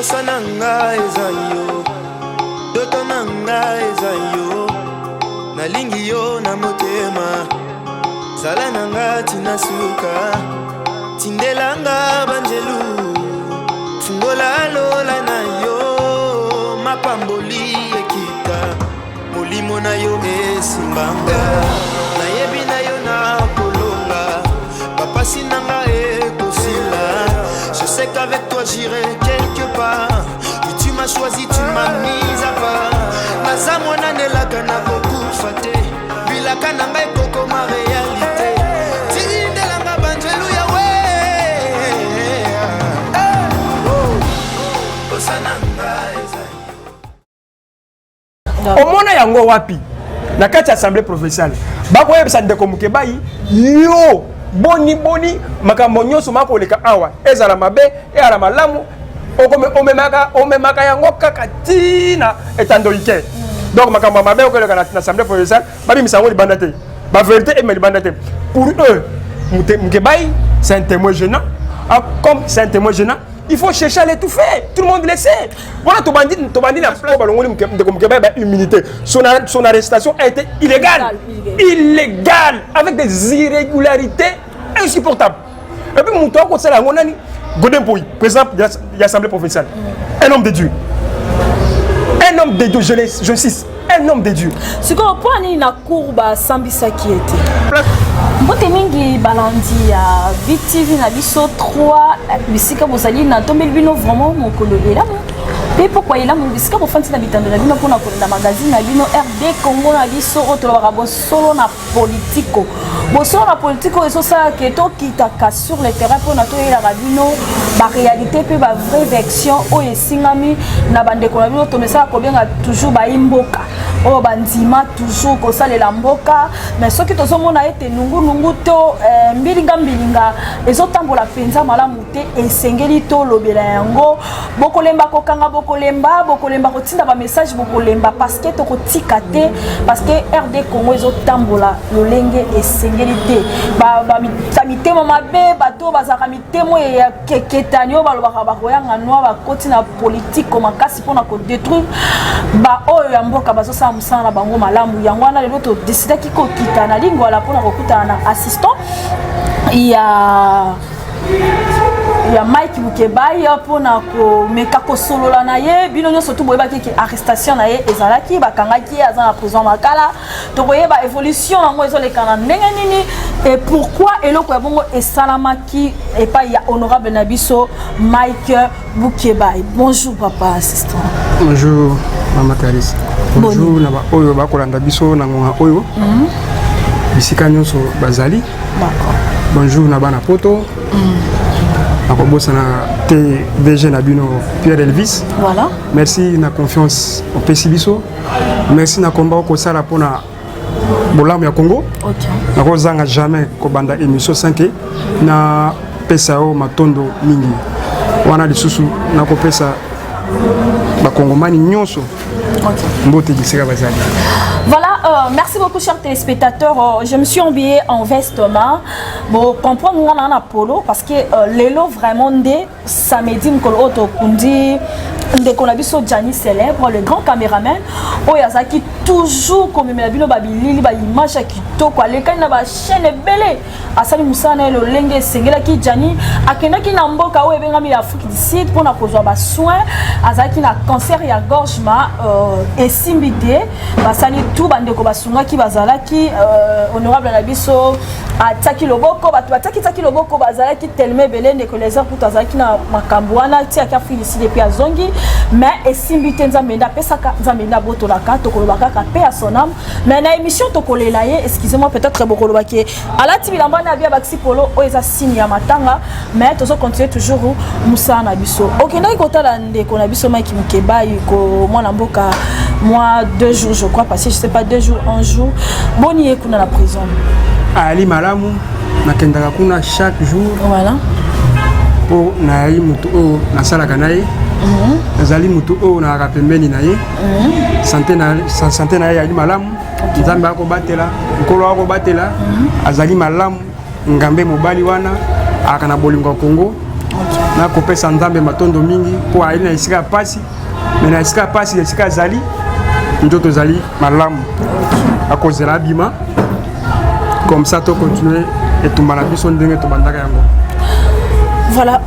Posananga ezayo, dotonanga ezayo, nalingi yo na motema, zalananga tinasuka, tindelanga banjelu, fungola lola na yo, mapamboli ekita, molimo na yo esimbanga, nayebi na yo na kolonga, papa sinanga ekosila. Je sais qu'avec toi j'irai quelque part. Puis tu m'as choisi, tu m'as mis à part. Naza mwana nelaka na beaucoup faté. Bilaka na ngai koko ma réalité. Tirindelanga banjelu ya we. Osananga eza. Omona yango wapi? Na kati assemblée provinciale. Bako yebisa ndeko mukebai yo. Boni makambo nyonso makoleka awa ezala mabe ezala malamu omemaka yango kaka tina etandolike. Donc makambo mabe okoleka na assemblée provinciale babimisa yango libanda te ba vérité et libanda te. Pour eux Mukebai c'est un témoin gênant. Comme c'est un témoin gênant, il faut chercher à l'étouffer. Tout le monde le sait. Voilà, Tobandi n'a pas immunité. Son arrestation a été illégale. Illégale. Avec des irrégularités insupportables. Et puis, mon toit, c'est la Monani. Godin Pouy, président de l'Assemblée provinciale. Un homme de Dieu. Un homme de Dieu, je insiste. Un homme de Dieu. Ce qu'on prend na courbe Sambisa qui était. Mbote mingi balandi ya VTV na biso 3 bisika bozali na tombeli bino vraiment mokolo elamu. Pe pourquoi elamu bisika bofanti na bitando na bino pona kolanda magazine na bino RD Congo na biso otolaka bosolo na politiko. Bosolo na politiko eso ça que to kitaka sur le terrain pona to elaka bino ba réalité pe ba vraie version o esingami na bandeko na bino to mesa ko benga toujours ba imboka. O bandima toujours ko salela mboka mais ce qui to somona ete nungu to mbilinga ezotambola penza malamu te esengeli to lobela yango bokolemba kokanga bokolemba kotinda ba message bokolemba parce que to kotika te parce que RD Congo ezotambola lolenge esengeli te ba mitemo mabe bato bazaka mitemo ya keketanyo balobaka bakoyanga noa bakoti na politique makasi pona ko détruire ba oyo ya mboka bazosa musana bango malamu yango wana lelo to décider kiko kita na lingwa la pona kokuta na assistant il y a Mike Mukebai pona ko meka ko solola na ye bino nyonso to boyeba ki arrestation na ye ezalaki bakangaki aza na prison makala to boyeba évolution yango ezolekana ndenge nini et pourquoi eloko ya bongo esalamaki et pas ya honorable na biso Mike Mukebai. Bonjour papa assistant. Bonjour Maman Clarisse. Bonjour na ba oyo bakolanda biso na ngonga oyo. Bisika nyonso bazali. D'accord. Bonjour na bana poto. Nakobosa na TVG na bino Pierre Elvis. Voilà. Merci na confiance au Pesibiso. Merci na combat ko sala pona bolamu ya Congo. OK. Nakozanga jamais ko banda émission 5 na pesa o matondo mingi. Wana lisusu na ko pesa ba kongomani nyonso. OK. Mbote disika bazali. Voilà, merci beaucoup chers téléspectateurs. Je me suis habillée en veste Thomas. Bon, comprendre moi on a polo parce que l'élo vraiment dès samedi m'kolo auto kundi ndeko na biso Gianni célèbre le grand caméraman oyazaki toujours comme me la bino babilili ba image kitoko aleka na ba chaîne belé asali musana le lenge sengela ki Gianni akendaki na mboka o ebenga mi Afrique du Sud pona kozwa ba soin azaki na cancer ya gorge ma esimbité basali tout bandeko basunga ki bazalaki honorable na biso ataki loboko bataki loboko bazalaki tellement belé ndeko les heures pour azaki na makambo wana ti aka féliciter puis azongi mais esimbité nzamenda pesaka nzamenda botolaka tokolobaka ka pe à son âme mais na émission tokolela ye excusez-moi peut-être bokolobaki alati bilamba na bia baxi polo o eza signe ya matanga mais tozo continuer toujours musa na biso OK na ikotala ndeko na biso Mike Mukebai ko mwana mboka moi 2 jours je crois passé je sais pas 2 jours 1 jour boni ekuna la prison Ali malamu nakendaka kuna chaque jour. Voilà. Po na yi mutu o na sala kanaye. Nazali mutu o na rapembeni na ye. Santé na ye ali malamu. Nzambe ako batela, nkolo ako batela. Azali malamu ngambe mobali wana akana bolingo Congo. na kopesa nzambe matondo mingi po ali na esika pasi mais na esika pasi esika zali ndoto zali malamu akozela bima comme ça to continuer et tumana biso ndenge to bandaka yango. Voilà,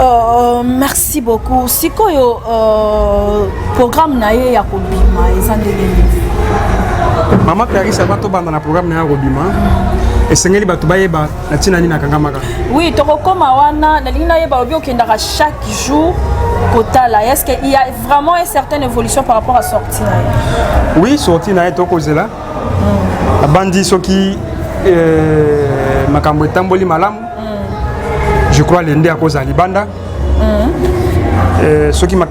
merci beaucoup. Sikoyo programme na ye ya kobima ezandeli. Mama Clarisse bato banda na programme na ya kobima. Esengeli bato bayeba na tina nini nakangamaka. Oui, tokokoma wana na lingina yeba obi okendaka chaque jour kotala. Est-ce qu'il y a vraiment une certaine évolution par rapport à sortie na ye? Oui, sortie na ye tokozela. Abandi soki makambo etamboli malamu. Je crois l'ende à cause de Libanda. Ce qui m'a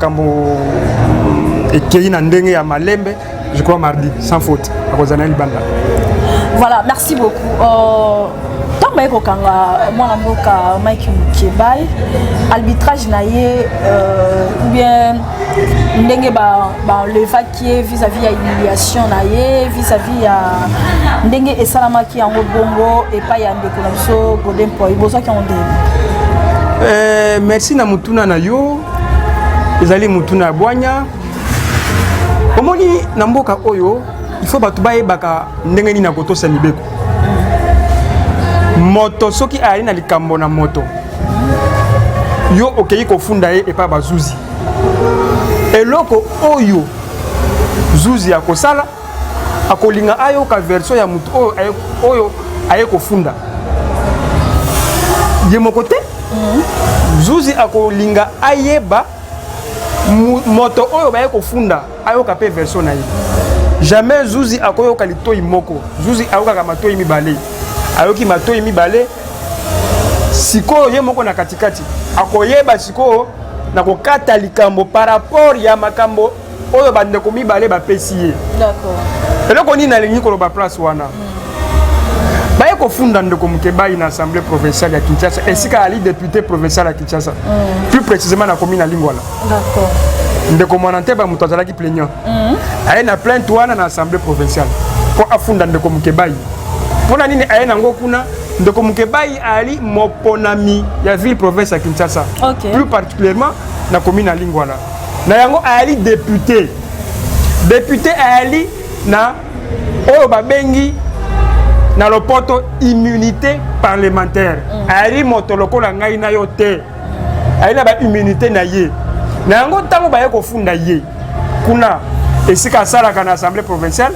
et ndenge ya malembe, je crois mardi, sans faute, à cause de Libanda. Voilà, merci beaucoup. Tant que kanga moi namboka Mike Mukebai, arbitrage naie ou bien ndenge ba le vaquier vis-à-vis ya humiliation naie, vis-à-vis ya ndenge esalama ki yango bongo et pas ya ndeko na biso Golden Boy bozo ki onde. Merci na mutuna na yo. Ezali mutuna bwanya. Omoni na mboka oyo, il faut batu bayebaka ndenge nini na kotosa mibeko. Moto soki ali na likambo na moto. Yo okeyi kofunda ye epa bazuzi. Eloko oyo zuzi ya kosala akolinga ayo ka version ya mutu oyo aye kofunda. Ye mokote zuzi akolinga ayeba moto oyo baye kofunda ayoka pe version na ye. Jamais zuzi akoyoka litoi moko. Zuzi ayoka matoi mibale. Ayoki matoi mibale. Siko ye moko na katikati. Akoyeba siko na kokata likambo par rapport ya makambo oyo bandeko mibale ba pesi ye. D'accord. Eloko nini na lingi ko ba place wana. Baye kofunda ndeko Mukebai na assemblée provinciale ya Kinshasa esika ali député provincial ya Kinshasa. Plus précisément na commune ya Lingwala. D'accord. Ndeko Mwanante ba mutu azalaki plaignant. Aye na plainte wana na assemblée provinciale. Pour afunda ndeko Mukebai. Pona nini aye nango kuna ndeko Mukebai ali moponami ya ville province ya Kinshasa. Okay. Plus particulièrement na commune ya Lingwala. Na yango ali député. Député ali na oyo babengi na lopoto immunité parlementaire. Ali moto lokola ngai na yo te. Ali na ba immunité na ye. Na yango tango baye kofunda ye. Kuna esika salaka na assemblée provinciale.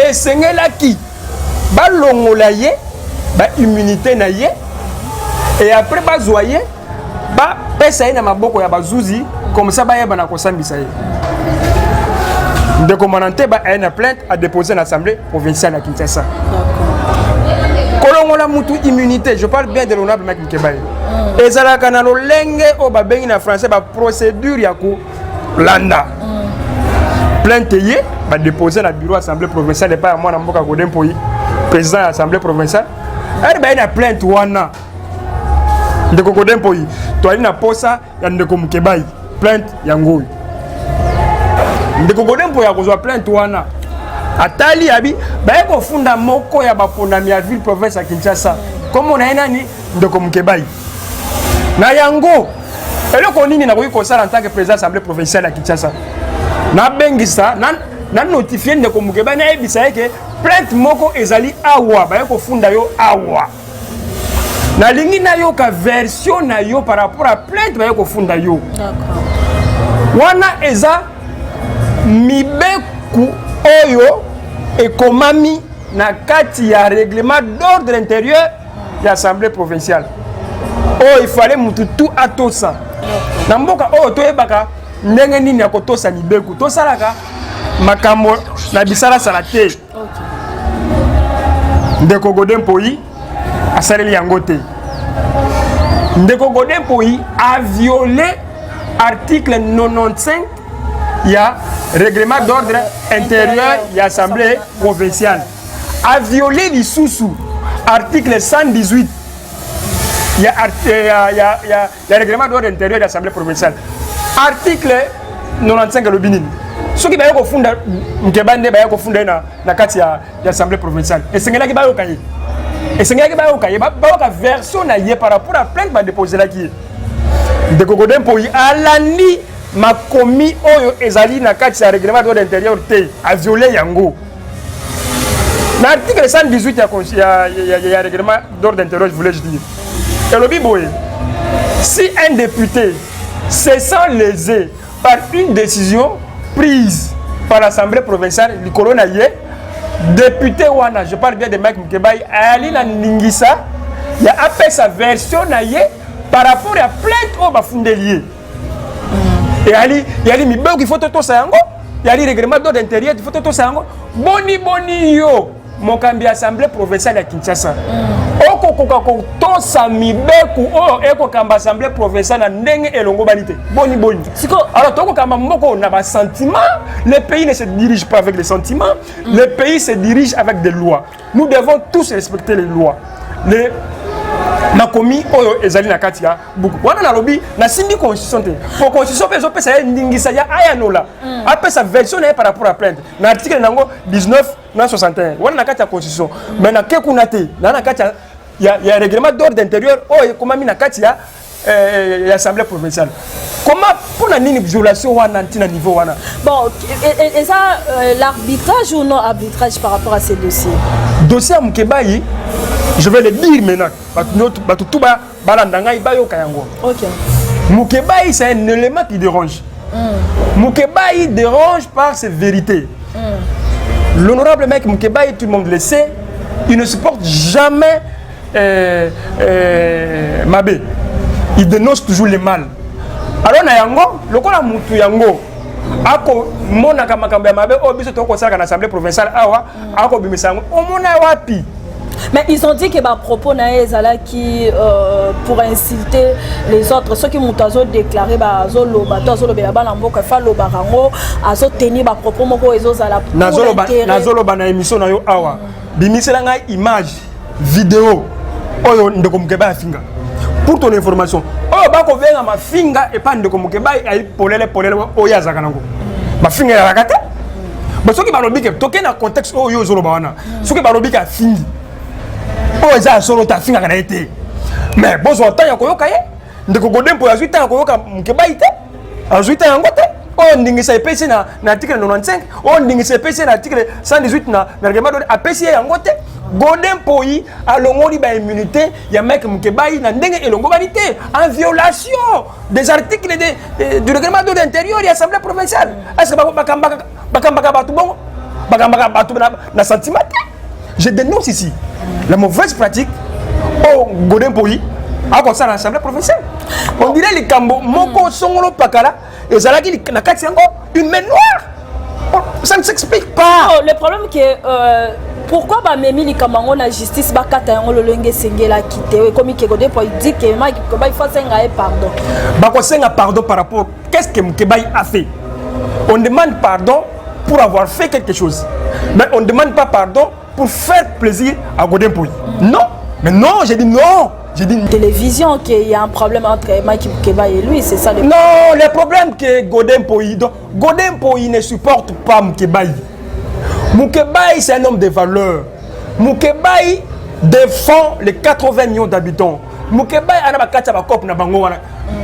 Esengelaki ba longola ye ba immunité na ye. Et après ba zoyer ba pesa ye na maboko ya bazuzi comme ça ba yeba na kosambisa ye. Ndeko Mwanante ba une plainte à déposer à l'Assemblée provinciale à Kinshasa. Kolongola mutu immunité, je parle bien de l'honorable Mike Mukebai. Ezalaka na lolenge o ba bengi na français ba procédure ya ko landa. Plainte ye ba déposer na bureau Assemblée provinciale et pas moi na mboka Golden Boy, président de l'Assemblée provinciale. Elle ba une plainte wana. Ndeko Golden Boy, to ali na posa ya ndeko Mukebai, plainte ya ngoi. Ndeko Golden Boy akozwa plainte wana atali abi baye kofunda moko ya bafondami ya ville province ya Kinshasa comme on a nani ndeko Mukebai na yango eloko nini na koki kosala en tant que président assemblée provinciale ya Kinshasa na bengisa na notifier ndeko Mukebai na ebisa ke plainte moko ezali awa baye kofunda yo awa na lingi na yo ka version na yo par rapport à plainte baye kofunda yo. D'accord. Wana eza mibeku oyo ekomami na kati ya règlement d'ordre intérieur de l'Assemblée provinciale. Oh, il fallait mutu tout atosa. Na mboka oyo toyebaka ndenge nini ya kotosa mibeku. Tosalaka makambo na bisala salate. Ndeko Golden Boy asaleli yango te. Ndeko Golden Boy a violé article 95 il y a règlement d'ordre intérieur de l'Assemblée provinciale. A violé l'Issoussou, article 118. Il y a le règlement d'ordre intérieur de l'Assemblée provinciale. Article 95 le Binin. Ce qui va être fondé, Mkebande va être fondé dans l'Assemblée provinciale. Et c'est ce qui va être fait. Et c'est ce qui va être fait. Il y a une version par rapport à plainte qui va déposer là. de Godin Poyi alandi makomi oyo ezali na kati ya règlement d'ordre intérieur te a violé yango. L'article 118 ya règlement d'ordre intérieur, je voulais dire. Et le Biboye, si un député se sent lésé par une décision prise par l'Assemblée provinciale, le coronaïe, député Wana, je parle bien de Mike Mkebaï, Ali na Ningisa, il a appelé sa version naïe par rapport à plainte au Bafundelier. Et Ali, mi beu qu'il faut tout ça yango, il y a le règlement d'ordre intérieur, il faut tout ça yango. Boni yo, mon cambi Assemblée provinciale à Kinshasa. Oko to sami beku o eko kamba Assemblée provinciale na ndenge elongo banité. Boni. Alors toko kamba moko na ba sentiment, le pays ne se dirige pas avec les sentiments, le pays se dirige avec des lois. Nous devons tous respecter les lois. Les makomi oyo ezali na kati ya buku wana na lobi na sindi constitution te pour constitution pe zo pesa ya ndingisa ya ayanola après sa version na par rapport à plainte na article nango 19 na 61 wana na kati ya constitution mais na ke kuna te na kati ya règlement d'ordre intérieur oyo komami na kati ya l'Assemblée provinciale. Comment pour la violation wana na niveau wana? Bon, et ça l'arbitrage ou non arbitrage par rapport à ces dossiers? Dossier Mkebaï, je vais le dire maintenant. OK. Mkebaï, c'est un élément qui dérange. Mkebaï dérange par ses vérités. L'honorable mec Mkebaï, tout le monde le sait, il ne supporte jamais Mabé. Il dénonce toujours le mal. Alors na yango, lokola mutu yango ako mona kama kamba Mabé o biso to ko sala na assemblée provinciale awa ako bimisa yango o mona wapi. Mais ils ont dit que ma propos naezala qui pour insulter les autres ceux qui m'ont déclaré bazolo bazolo be bana mboka fa lo barango azo tenir ma propos moko ezozala nazolo bana émission na yo awa bimisela ngai image vidéo oyo ndeko Mukeba afinga pour ton information oyo bako venga mafinga et pas ndeko Mukeba ay polele oyo azaka nango mafinga ya rakate basoki balobi ke toke na contexte oyo zolo bana soki balobi ka fingi oyo za solo ta finga kana été mais bozo tanya koyoka ye ndeko Godin Poyi azui tanya koyoka Mukeba ite azui tanya ngote oyo ndingisa epesi na article 95 oyo ndingisa epesi na article 118 na règlement d'ordre apesi yango te. Godin Poyi a l'ongoli ba immunité ya mec Mukeba na ndenge elongo banité en violation des articles du règlement d'ordre intérieur de l'Assemblée provinciale. Est-ce que bakambaka batu bon bakambaka batu na sentiment? Je dénonce ici la mauvaise pratique au Godin Poyi à comme ça l'Assemblée provinciale. On dirait les cambo moko songolo pakala et zalaki na kati yango une main noire. Ça ne s'explique pas. Oh, le problème que pourquoi ba memi likamango na justice ba kata yango lolenge sengela kité comme Godin Poyi dit que il faut senga pardon. Ba ko senga pardon par rapport qu'est-ce que Mukeba a fait? On demande pardon pour avoir fait quelque chose. Mais on ne demande pas pardon pour faire plaisir à Godin Poyi. Non, mais non, j'ai dit non. J'ai dit télévision qu'il y a un problème entre Mike Mukeba et lui, c'est ça le problème. Non, le problème que Godin Poyi, Godin Poyi ne supporte pas Mukeba. Mukeba, c'est un homme de valeur. Mukeba défend les 80 millions d'habitants. Mukeba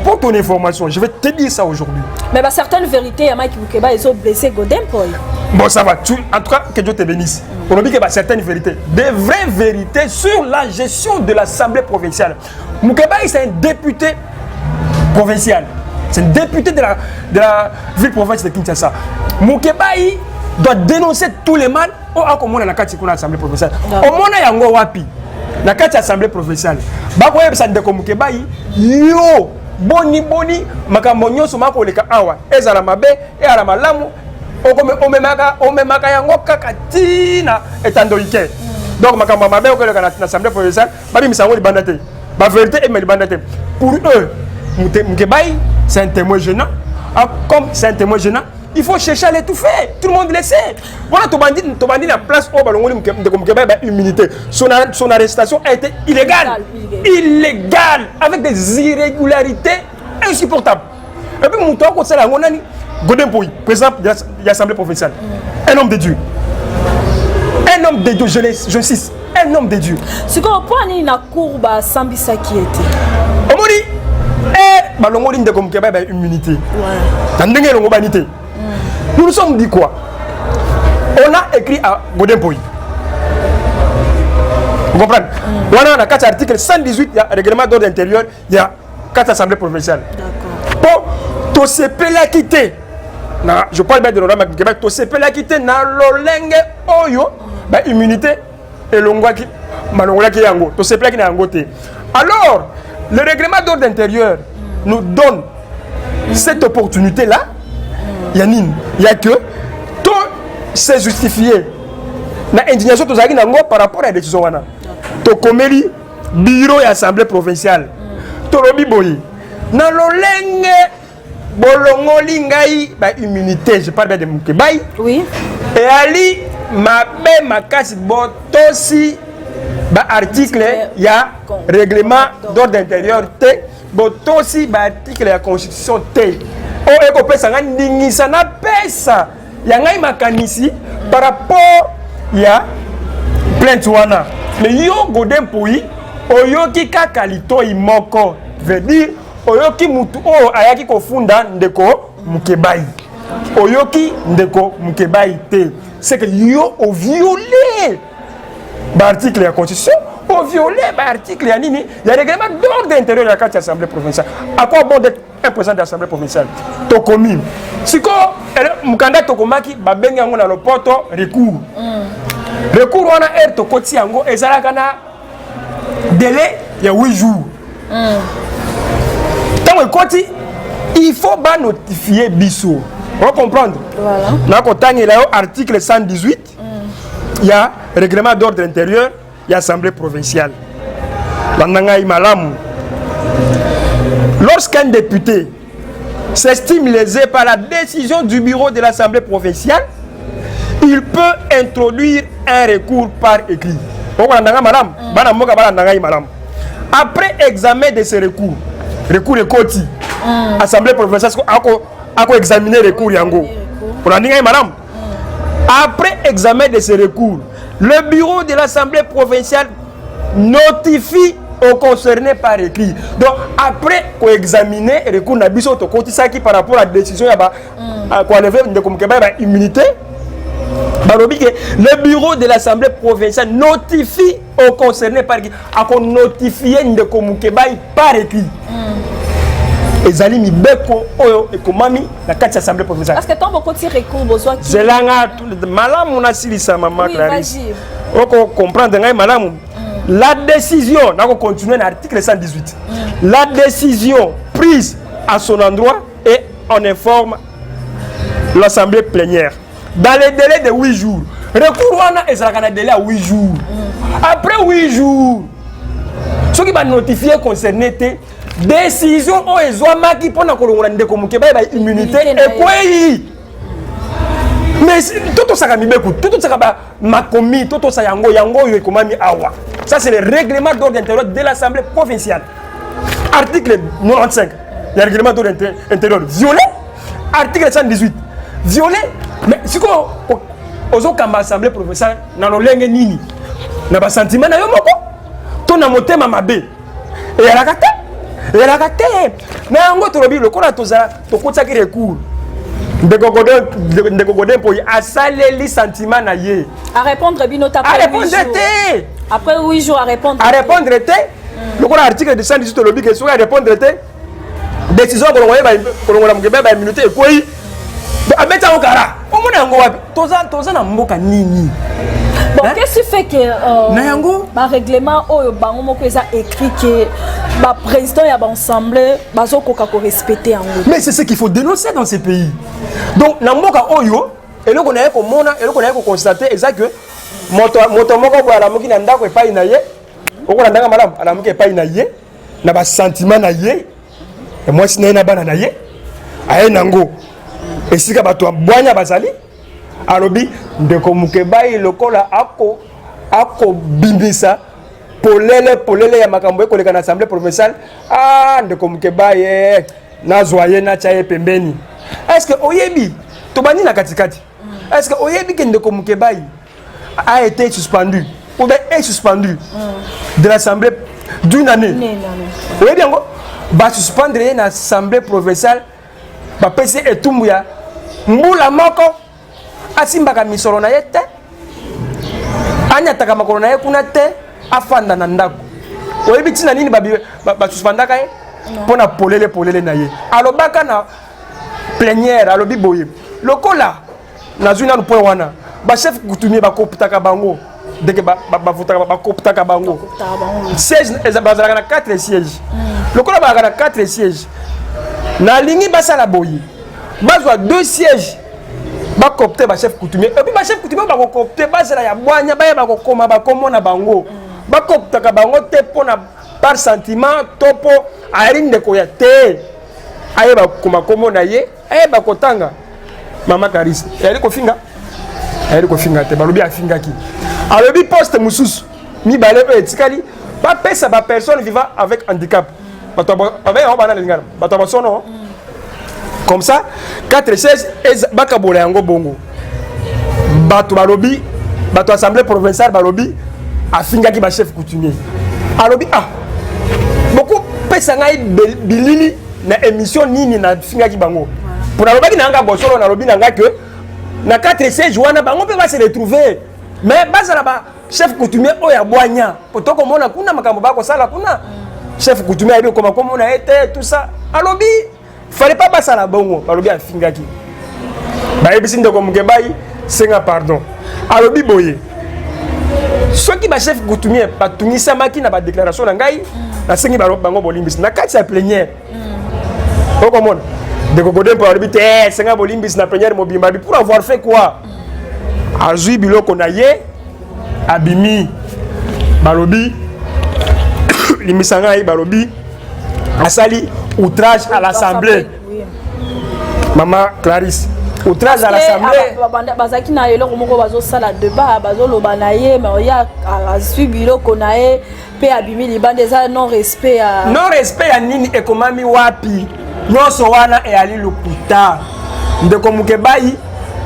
pour ton information, je vais te dire ça aujourd'hui. Mais certaines vérités, Mike Mukeba, ils ont blessé Godin Poyi. Bon, ça va. En tout cas, que Dieu te bénisse. On a dit qu'il y a certaines vérités. Des vraies vérités sur la gestion de l'Assemblée provinciale. Mukeba, c'est un député provincial. C'est un député de la ville-province de Kinshasa. Mukeba doit dénoncer tous les mal au Akomona na kati kuna Assemblée provinciale. Au mona yango wapi na kati Assemblée provinciale. Ba ko yebisa ndeko Mukeba yo boni makambo nyonso mako leka awa ezala mabe e ala malamu omemaka yango kaka tina etandolike. Donc makambo mabe ko leka na Assemblée provinciale babi misango libanda te. Ba vérité et libanda te. Pour eux Mukeba c'est un témoin gênant. Comme c'est un témoin gênant, il faut chercher à l'étouffer. Tout le monde le sait. Voilà, tu bandit la place au ballon de Mukeba immunité. Son arrestation a été illégale. Illégale. Avec des irrégularités insupportables. Et puis, mon tour, c'est la Godin Poyi, président de l'Assemblée provinciale. Un homme de Dieu. Un homme de Dieu, j'insiste. Un homme de Dieu. Ce qu'on point, il y a une courbe à Sambisa qui était. Omori, et balongo linde comme Keba immunité. Tandenge longo banité. Nous nous sommes dit quoi? On a écrit à Godempoy. Vous comprenez? On a 4 articles 118, il y a règlement d'ordre intérieur, il y a 4 assemblées provinciales. D'accord. Pour tout ce pays là quitter. Je parle bien de l'ordre Québec, tout ce pays là quitter na lolenge oyo ba immunité et longwa qui malongwa qui yango, tout ce pays qui na yango té. Alors, le règlement d'ordre intérieur nous donne cette opportunité là. Yanine, il y a que tout c'est justifié. Na indignation to zaki nango par rapport à la décision wana. To komeli bureau et assemblée provinciale. To robi boyi. Na lolenge bolongo lingai ba immunité, je parle bien de Mukebai. Oui. Et ali mabe makasi botosi ba article ya règlement d'ordre intérieur T botosi ba article ya constitution T. O eko pesa ngandingisa na pesa ya ngai makanisi par rapport ya plainte wana. Mais yo Godempoy oyoki kaka litoi moko veut dire oyoki mutu o ayaki kofunda ndeko Mukebai. Oyoki ndeko Mukebai te. C'est que yo o violé l'article de la Constitution, au violé l'article de nini, il y a des règlements d'ordre intérieur de la carte assemblée provinciale. À quoi bon d'être un président de l'assemblée provinciale? Tokomi. Si quoi, Mukanda Tokomaki, babengi yango na lopoto recours. Recours wana tokoti yango ezalaka na délai ya 8 jours. Tant koti, il faut ba notifier biso. On comprendre. Voilà. Na kotangi là article 118. Il y a règlement d'ordre intérieur, il y a assemblée provinciale. Lorsqu'un député s'estime lésé par la décision du bureau de l'assemblée provinciale, il peut introduire un recours par écrit. Après examen de ce recours, recours est côté, assemblée provinciale a examiné le recours yango. Après examen de ce recours, le bureau de l'assemblée provinciale notifie aux concernés par écrit. Donc après qu'on examine le recours nabiso to koti saki par rapport à la décision ya ba ko lever de comme immunité. Le bureau de l'assemblée provinciale notifie aux concernés par écrit. A qu'on notifier de comme par écrit. Ezali mibeko oyo ekomami na kati assemblée provinciale. Parce que tant beaucoup de recours besoin qui zelanga malamu na silisa mama Clarisse. Oko comprendre ngai malamu. La décision, on continue dans l'article 118. La décision prise à son endroit et on informe l'assemblée plénière. Dans les délais de 8 jours. Recours wana ezalaka na délai à 8 jours. Après 8 jours, ceux qui vont notifier concerné décision o ezwamaki pona kolongola ndeko Mukebai ba immunité ekwei. Mais toto saka mibeku, toto saka ba makomi, toto sa yango yo ekomami awa. Ça c'est le règlement d'ordre intérieur de l'assemblée provinciale. Article 95. Il y a le règlement d'ordre intérieur violé. Article 118 violé. Mais si ko ozo kamba assemblée provinciale na lolenge nini? Na ba sentiment na yo moko. To na motema mabe. Et ya rakata. Et la raté. Mais en gros, le cours toza to kotsa ki recours. Ndeko Godempoy a salé les sentiments na ye. À répondre binota après 8 jours. Après 8 jours à répondre. À répondre le cours article de 118 le lobby que soit répondre décision ko longola Mukebai ba immunité ko yi. Abeta okara. Omona ngo wapi? Toza na mboka nini? Bon, qu'est-ce qui fait que le règlement bango moko eza écrit que le président et l'assemblée bazo koka ko respecter en gros. Mais c'est ce qu'il faut dénoncer dans ces pays. Donc na mboka oyo et le konaye ko mona et le konaye ko constater exact que moto moko bo ala moki na ndako epai na ye oko na ndanga malamu ala moki epai na ye na ba sentiment na ye et moi sina na bana na ye aye nango esika bato bwanya bazali alobi ndeko Mukebai lokola ako bimbisa polele ya makambo ekoleka na assemblée provinciale ndeko Mukebai nazwaye na chaye pembeni. Est-ce que oyebi tobani na katikati? Est-ce que oyebi que ndeko Mukebai a été suspendu ou bien est suspendu de l'assemblée d'une année? Oyebi yango ba suspendre na assemblée provinciale ba pesi etumbu ya mbula moko asimbaka misolo na ye te anyataka makolo na ye kuna te afanda na ndako oyebi ntina nini basuspendaka ye mpona polele na ye alobaka na plénière alobi boye lokola nazwi nanu point wana bachef coutumier bakoputaka bango ndenge bakoputaka bango siège bazalaka na 4 sièges lokola bazalaka na 4 sièges nalingi basala boye bazwa 2 sièges bakopte bachef coutumier epuis bachef coutumier bakokopte bazala ya bwanya bayeba kokoma bakomona bango bakoputaka bango te mpona par sentiment to mpo ayeli ndeko ya te ayeba komakomona ye ayeba kotanga mama Clarisse ayeli kofinga te balobi afingaki alobi poste mosusu mibale oyo etikali bapesa bapersone vivant avec handicap bato yango bana lingana bato ya basono comme ça 4 16 bakabola yango bongo bato balobi bato assemblée provinciale balobi afingaki bachef coutumier alobi beaucoup pesa ngai bilili na émission nini na fingaki bango pour alobaki na nga bosolo na lobi na nga que na 4 16 wana bango pe va se retrouver mais bazala ba chef coutumier oya bwanya potoko mona kuna makambo bako sala kuna chef coutumier ayebi koma komona ete tout ça alobi fallait pas basala bongo balobi afingaki bayebisi ndeko Mukebai senga pardon alobi boye soki ba chef coutumier batungisamaki na ba déclaration na ngai na sengi bango bolimbisi na kati ya plénière okomona ndeko Godempo alobi te senga bolimbisi na plénière mobimba pour avoir fait quoi azui biloko na ye abimi balobi limbisa ngai balobi asali outrage à l'Assemblée. Maman Clarisse, outrage à l'Assemblée. Bazaki na yelo komoko bazo sala débat bazo loba na ye mais ya suivi biloko na ye pe abimi libande za non respect à nini ekomami wapi nyonso wana e ali lokuta ndeko Mukebai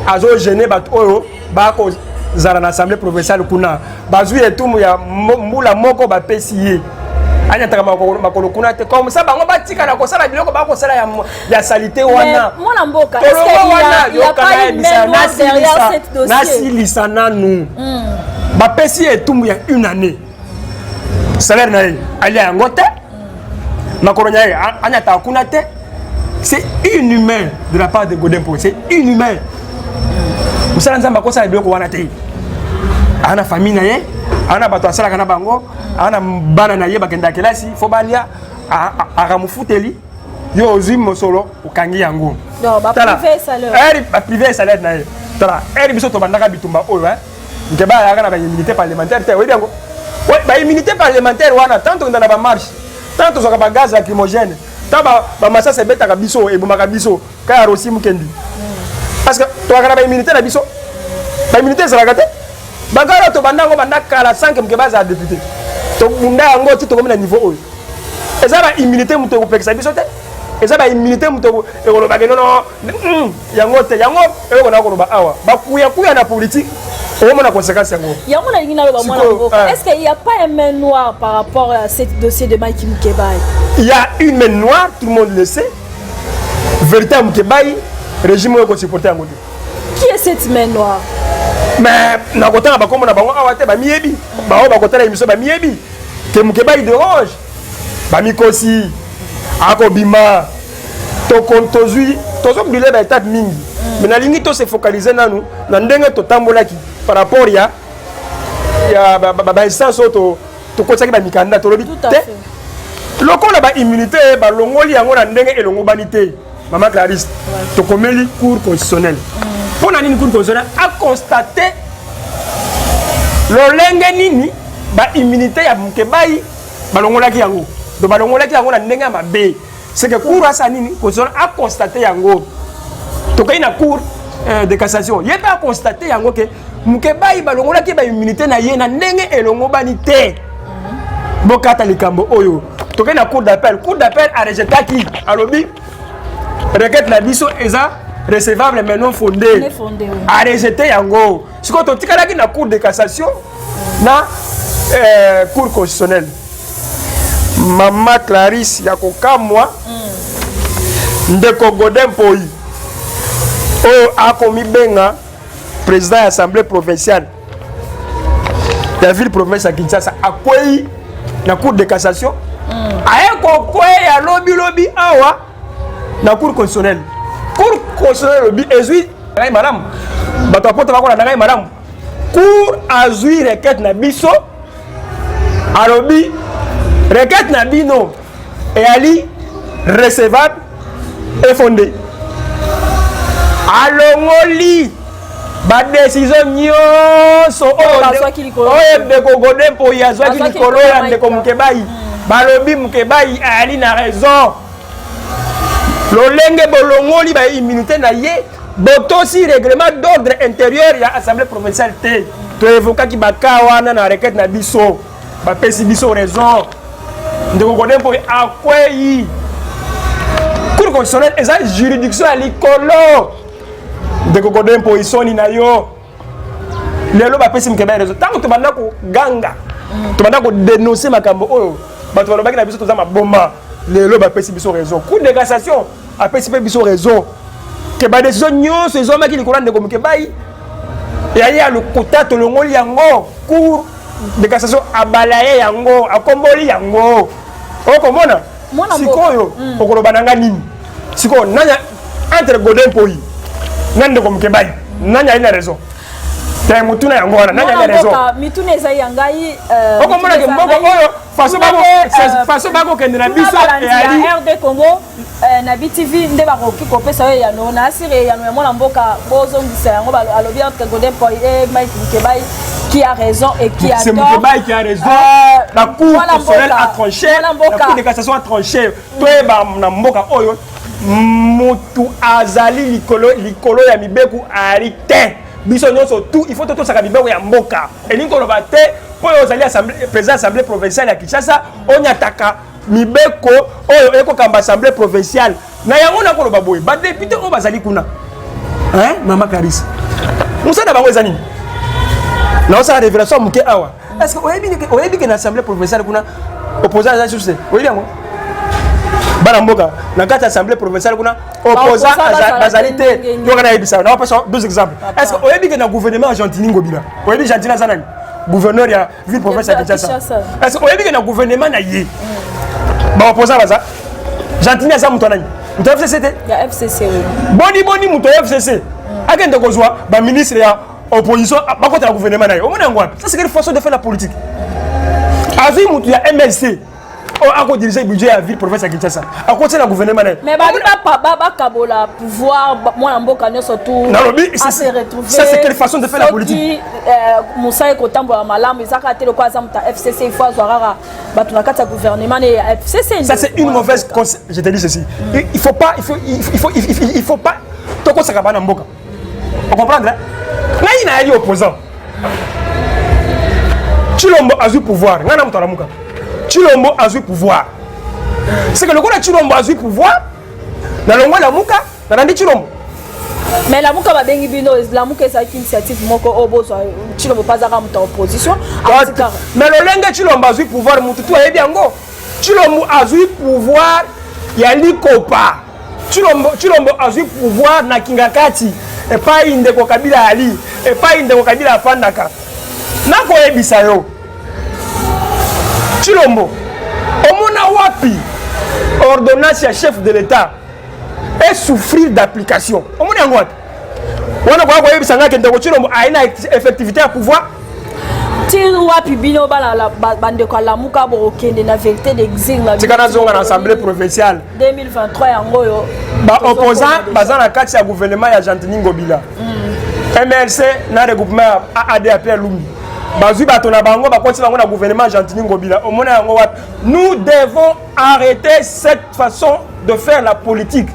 azo gêner bato oyo bako zala na assemblée provinciale kuna bazwi etumu ya mbula moko bapesi ye anyataka makolo kuna te comme ça bango batika na kosala biloko bakosala ya salité wana mwana mboka est-ce qu'il y a pas une main noire derrière cette dossier nasilisa nanu bapesi etumu ya une année salaire na ye ali yango te makolo na ye anyataka kuna te c'est inhumain de la part de Godempo c'est inhumain musala nzamba kosala biloko wana te ana famille na ye ana bato asalaka na bango ana bana na ye bakenda kelasi fo balia akamufuteli yo ozwi mosolo okangi yango ba privé salaire na ye tala biso to bandaka bitumba oyo Mukebai ayaka na ba immunité parlementaire te oyebi yango ba immunité parlementaire wana tanto ndana ba marche tanto zoka ba gaz lacrymogène ta ba masasa betaka biso ebomaka biso kaya Rosi Mukendi parce que to akana ba immunité na biso ba immunité zalaka te bagara to bandango bandaka la 5 Mukebai za député to bunda yango ti to komina niveau oyo eza ba immunité muto ko pekisa biso te eza ba immunité muto e ko loba non yango te yango e ko na ko loba awa ba kuya na politique o mona conséquence yango yango na ngina loba mwana mboka est-ce qu'il y a pas un main noire par rapport à ce dossier de Mike Mukebai? Il y a une main noire, tout le monde le sait. Vérité Mukebai régime ko supporter yango te. Qui est cette main noire? Mais na kotanga ba komona bango awa te ba miyebi ba o ba kotala émission ba miyebi que Mukebai dérange ba mikosi akobima to kontozui tozo bilé ba étape mingi mais na lingi to se focaliser nanu na ndenge to tambolaki par rapport ya ba instance to kotaki ba mikanda to lobi te lokola ba immunité ba longoli yango na ndenge elongo banité maman Clarisse to komeli cour constitutionnelle pour la cour constitutionnelle a constaté lolenge nini ba immunité ya Mukebai balongolaki yango do balongolaki yango na ndenge mabe c'est que cour asa nini constitutionnelle a constaté yango to kai na cour de cassation ye ba constaté yango que Mukebai balongolaki ba immunité na ye na ndenge elongo banité bokata likambo oyo to kai na cour d'appel a rejeté qui alobi requête na biso eza recevable mais non fondé a rejeté yango siko to tikalaki na cour de cassation na cour constitutionnelle Mama Clarisse ya kokamwa ndeko Godin Poi o akomi benga président de l'Assemblée provinciale de la ville province à Kinshasa akwei na cour de cassation ayeko kwei ya lobby awa na cour constitutionnelle lobby ezui ngai madame bato apota bakola ngai madame cour azui requête na biso alobi requête na bino eyali recevable et fondé alongoli ba décision nyonso oyo ndeko Godin Poi azwaki likolo ya ndeko Mukebai balobi Mukebai ali na raison lolenge bolongoli ba immunité na ye botosi règlement d'ordre intérieur ya assemblée provinciale te to évoquaki baka wana na requête na biso ba pesi biso raison ndeko Godin Poi akwei cour constitutionnelle eza juridiction ya likolo ndeko Godin Poi soni na yo lelo bapesi Mukebai raison tango tobanda ko ganga tobanda ko dénoncer makambo oyo bato balobaki na biso toza maboma lelo bapesi biso raison cour de cassation apesi pe biso raison ke ba décision nyonso ezomaki likolo ndeko Mukebai yayi ya lokuta tolongoli yango cour de cassation abalaye yango akomboli yango okomona sikoyo okoloba nanga nini sikoyo nanya entre Godin Poi na ndeko Mukebai nanya ina raison te mutuna yango wana nanya ina raison mituna eza yangai okomona ke mboko oyo faso bako kende na biso ali RD Congo na BTV nde bakoki kopesa yo yano na asire yano ya mwana mboka bozongisa yango alobi entre Godin Poi et Mike Mukebai qui a raison et qui a tort. C'est Mukebai qui a raison. La cour constitutionnelle a tranché. La cour de cassation a tranché. Toi na mboka oyo mutu azali likolo ya mibeku arite. Biso nyonso tout il faut tout saka mibeku ya mboka. Elingo loba te po ozali assemblée président assemblée provinciale ya Kinshasa onyataka mibeko oyo eko kamba assemblée provinciale. Na yango na koloba boye ba député o bazali kuna. Hein Mama Clarisse. Musana bango ezani. Non, ça a révélation muke awa. Est-ce que vous avez dit que l'Assemblée provinciale kuna opposant à ça juste oui bien bana mboka na kati assemblée provinciale kuna opposant à bazalité yo kana ebisa na pas deux exemples. Est-ce que vous avez dit que le gouvernement argentin ngobila vous avez dit argentin zanani gouverneur ya ville province ya Kinshasa. Est-ce que vous avez dit que le gouvernement na yé ba opposant baza argentin za muto nani muto FCC ya FCC boni muto FCC akende kozwa ba ministre ya opposition pas contre le gouvernement naïe. Ça c'est une façon de faire la politique. Avis il y a MLC. On a dirigé le budget à la ville province à Kinshasa. À côté le gouvernement naïe. Mais baba kabola pouvoir moi amboka nyo surtout. Ça c'est quelle façon de faire la politique. Moussa et Kotambo malamu ezaka te lokwa zamuta FCC il faut azwara batu na kati ya gouvernement et FCC. Ça c'est une mauvaise je te dis ceci. Il faut pas toko sakabana mboka. On comprend là? Ngai na yali opposant Chilombo a eu pouvoir ngana mutara muka Chilombo a eu pouvoir c'est que le gars Chilombo a eu pouvoir na longo la muka na randi Chilombo mais la muka ba bengi bino la muka c'est une initiative moko obozo Chilombo pas za muta opposition mais le lenga Chilombo a eu pouvoir mututu ayebi yango Chilombo a eu pouvoir ya likopa Chilombo a eu pouvoir na kingakati et pas indeko Kabila ali et pas indeko Kabila afandaka na ko ebisa yo Chilombo omona wapi ordonnance ya chef de l'état et souffrir d'application omona yango wapi wana kwa ko ebisa ngake ndeko Chilombo aina effectivité à pouvoir ti wapi bino bala bandeko lamuka bokende na vérité d'exil la tikana zonga na assemblée provinciale 2023 yango yo ba opposant baza na kati ya gouvernement ya Jean-Denis Ngobila MLC na regroupement ADAP Lumbi bazui bato na bango ba konti bango na gouvernement Jean-Denis Ngobila omona yango wapi nous devons arrêter cette façon de faire la politique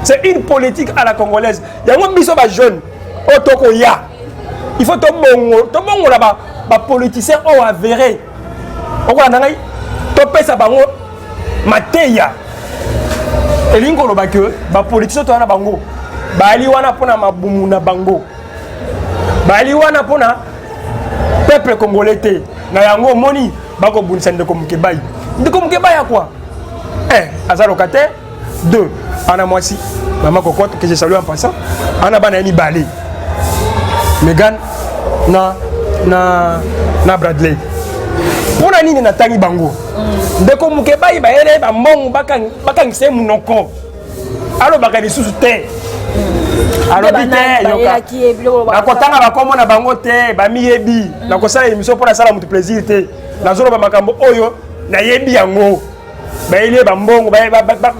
c'est une politique à la congolaise yango biso ba jeune otoko ya il faut to bongo la ba politicien o avéré oko na ngai to pesa bango mateya elingo loba que ba politicien to na bango bali wana pona mabumu na bango bali wana pona peuple congolais te na yango moni bako bunisa ndeko Mukebai ndeko mukeba ya quoi aza locataire 2 ana mwasi maman cocotte que je salue en passant ana bana ni balé Megan na Bradley pona nini natangi bango ndeko mukeba iba ele ba mbongo bakangise munoko alo bakali susu te alo bite yoka akotanga bakomo na bango te bamiyebi nakosala émission pona sala mutu plaisir te nazolo ba makambo oyo na yebi yango baile bambongo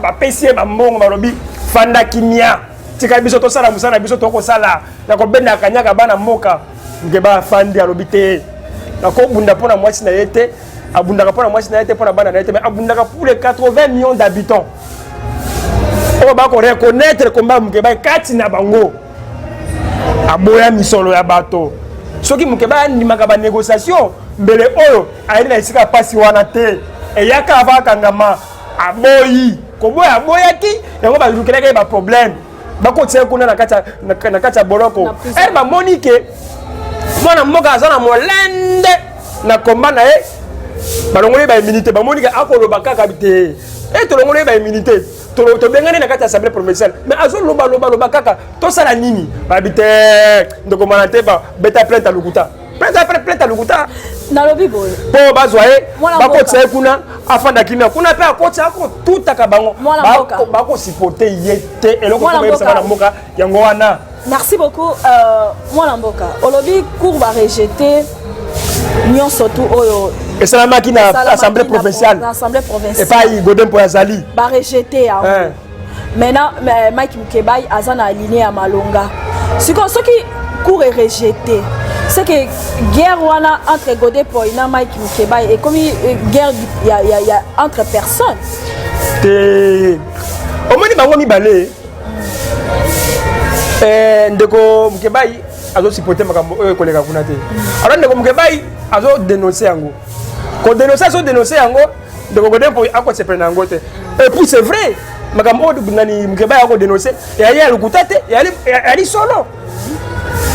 bapesi bambongo balobi fanda kimia tika biso to sala musana biso to ko sala na ko benda kanyaka bana mboka ngeba fandi alobi te na ko bunda pona mwasi na yete abundaka pona mwasi na yete pona bana na yete mais abundaka pour les 80 millions d'habitants on va reconnaître combat mukeba kati na bango aboya misolo ya bato soki mukeba ni makaba négociation mbele oyo ayi na isika pasi wana te eyaka avakangama aboyi koboya aboyaki yango balukelaka ba problème bakotia kuna na kati ya boloko bamoni ke mwana mboka aza na molende na komba na ye balongoli baimmunité bamoni ke akoloba kaka te tolongoli baimmunité tobengani na kati ya assemblée provinciale mais azoloba kaka tosala nini babi te ndokomana te beta plainte à Lokuta plainte à Lokuta nalobi boye po bazwa ye bakotia ye kuna afanda kimia kuna pe akotia akotutaka bango bakosupporte ye te eloko koyebisa na mboka yango wana. Merci beaucoup mwana mboka olobi cour ba rejeter nyonso tu oyo esalamaki na assemblée provinciale et pas Godin po azali ba rejeter yango maintenant Mike Mukebai aza na aligné ya malonga soki cour est rejeté c'est que guerre wana entre Godin po na Mike Mukebai et comme guerre y a entre personnes te omoni bango mibale ndeko Mukebai azo supporter makambo oyo koleka kuna te alors ndeko Mukebai azo dénoncer yango ko dénoncer yango ndeko Godin po ako se prendre yango te et puis c'est vrai makambo oyo nani Mukebai ako dénoncer et ali Lokuta te et ali solo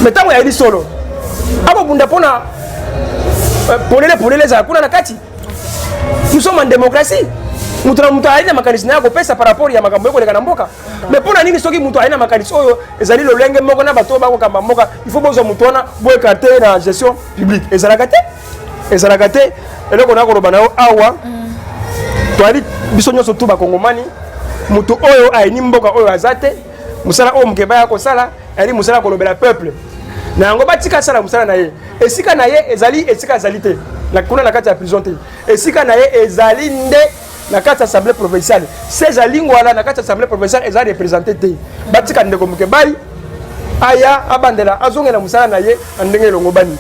mais tango ali solo abo bunda pona polele za kuna na kati nous sommes en démocratie mutu aina makanisi na yako pesa par rapport ya makambo yako leka mboka mais pona nini soki mutu aina makanisi oyo ezali lolenge moko na bato bako kamba mboka il faut bozo mutu wana boye carte na gestion publique ezalaka te eloko na ko loba na awa to ali biso nyonso tu ba kongomani mutu oyo aini mboka oyo azate musala oyo Mukeba ya ko sala ali musala ko lobela peuple na yango batika sala musala na ye esika na ye ezali esika ezalité na kuna na kati ya prison te esika na ye ezali nde na kati ya assemblée provinciale ces alingwala na kati ya assemblée provinciale ezali représenté te batika ndeko Mukebai aya abandela azongela musala na ye ndenge longo bani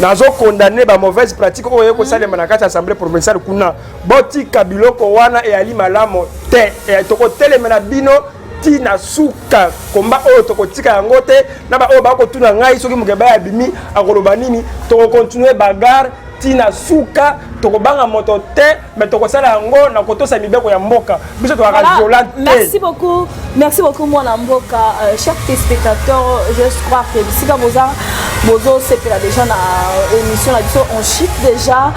nazo condamner ba mauvaise pratique oyo ko salema na kati ya assemblée provinciale kuna botika biloko wana e ali malamo te e toko telemena bino tina suka komba oyo tokotika yango te na ba oyo bakotuna ngai soki Mukebai abimi akoloba nini toko continuer bagarre tina suka tokobanga moto te mais tokosala yango na kotosa mibeko ya mboka biso toka violente. Merci beaucoup mwana mboka chers téléspectateurs je crois que sika bozo sepela déjà na émission la biso on chip déjà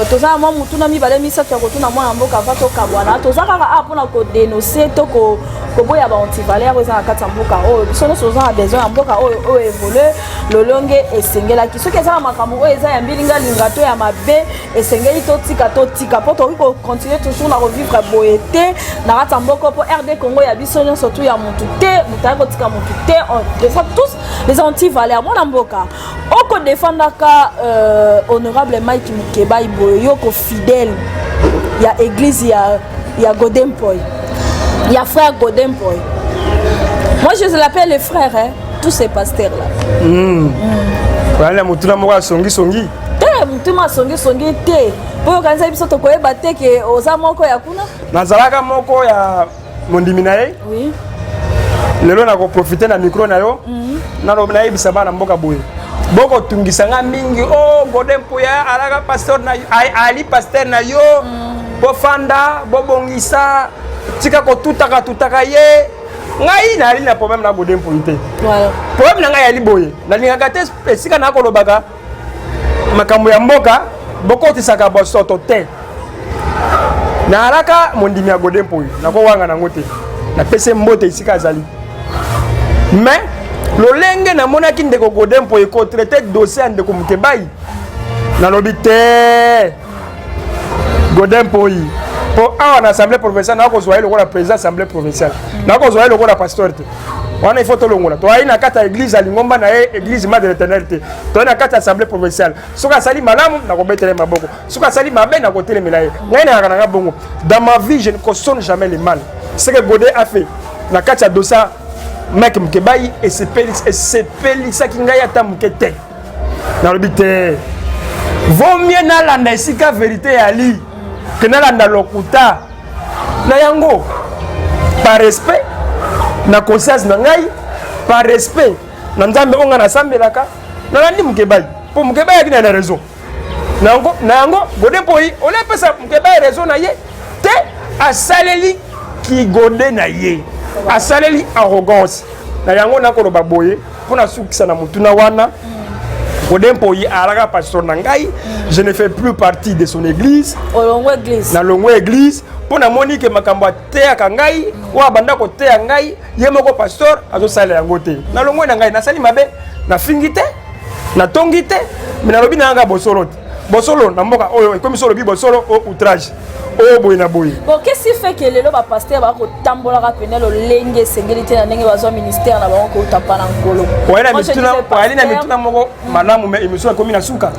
tozana mwa mutu na mibale misato ya kotuna mwana mboka va tokabwana tozaka kaka apona ko dénoncer to ko boya ba antivaleur eza na kati ya mboka oyo biso nyonso tozana besoin ya mboka oyo évolue lolonge esengelaki soki eza na makambo oyo eza ya mbilinga lingato ya mabe esengeli totika po tokoki continuer toujours na revivre boye te na kati ya mboka po RD Congo ya biso nyonso tu ya mutu te mutaki kotika mutu te on défend tous les antivaleurs mwana mboka oko défendaka honorable Mike Mukebai boye yoko fidèle ya église ya Godin Poy ya frère Godin Poy moi je l'appelle les frères hein tous ces pasteurs là voilà mutuna moko songi mutuma songi te po kanisa biso to koyeba te ke oza moko ya kuna nazalaka moko ya mondimi na ye oui lelo na ko profiter na micro na yo na lo na yebisa bana mboka boye boko tungisanga mingi Godin Poy alaka pasteur na ali pasteur na yo bo fanda bo bongisa tika ko tutaka ye ngai na ali na problème na Godin Poy te voilà problème na ngai ali boye na lingaka te esika na ko lobaka makambo ya mboka boko tisaka bosoto te na alaka mondimi ya Godempo nako wanga nango te na pese mbote isika azali mais lolenge na monaki ndeko Godempo ko traiter dossier ndeko Mukebai na lobi te Godempo pour awa na assemblée provinciale nako zoya le ko président assemblée provinciale nako zoya le ko pasteur te wana il faut to longola to aina kata église alingomba na église Mère de l'Éternel te to na kata assemblée provinciale soka sali malamu na ko betele maboko soka sali mabe na ko telemela ye ngena kana bongo dans ma vie je ne cautionne jamais le mal ce que Godé a fait na kata dosa mec Mukebai et c'est peli ça qui ngaya ta mukete na lobite vaut mieux na landa esika vérité ali que na landa lokuta na yango par respect na conscience na ngai par respect na nzambe onga na sambelaka na landi Mukebai pour Mukebai akina na raison na yango Godempo ole pesa Mukebai raison na ye te asaleli ki Godé na ye asaleli arrogance na yango na koloba boye pona sukisa na mutuna wana Godempo alaka pasteur na ngai je ne fais plus partie de son église na longo église pona moni ke makambo te akangai wa banda ko te ngai ye moko pasteur azo sala yango te na longo na ngai na sali mabe na fingite na tongite mais na lobi na nga bosolo na mboka oyo comme solo bi bosolo au outrage o boy na boy bon qu'est-ce qui fait que lelo ba pasteur ba ko tambola ka penelo lenge sengelité na ndenge bazo ministère na ba ko tapana nkolo na mituna moko malamu mais émission comme na suka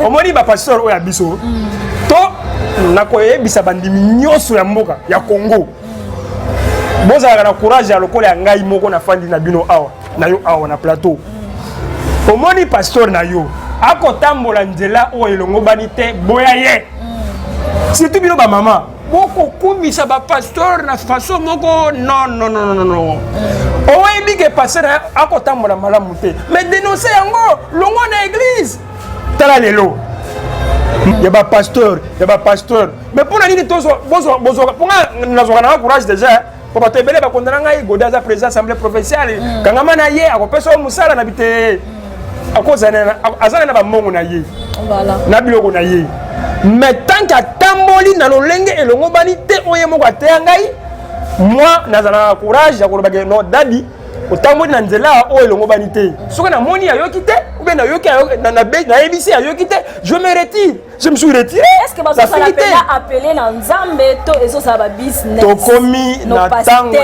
omoni ba pasteur oyo abiso to na ko yebisa bandimi nyoso ya mboka ya Congo bozala na courage ya lokola ya ngai moko na fandi na bino awa na yo awa na plateau omoni pasteur na yo ako tambola nzela oyo elongo bani te boya ye surtout bino ba mama boko kumisa ba pasteur na façon moko non oyebi ke pasteur ako tambola malamu te mais dénoncer yango longo na église tala lelo ya ba pasteur mais pour nini tozo bozo ponga nazoka na courage déjà pour ba tebele ba kondana ngai Godé za président assemblée provinciale kangama na ye akopesa musala na bite akozana azana na ba mongo na ye voilà na biloko na ye mais tant que tamboli na lolenge elongo bani te oye moko te ngai moi nazana courage ya koloba ke no dadi otamboli na nzela o elongo bani te soka na moni ayoki te ou bien ayoki na ebisi ayoki te je me retire je me suis retiré est-ce que baso ça l'appelle appeler na nzambe to eso ça ba business to komi na tango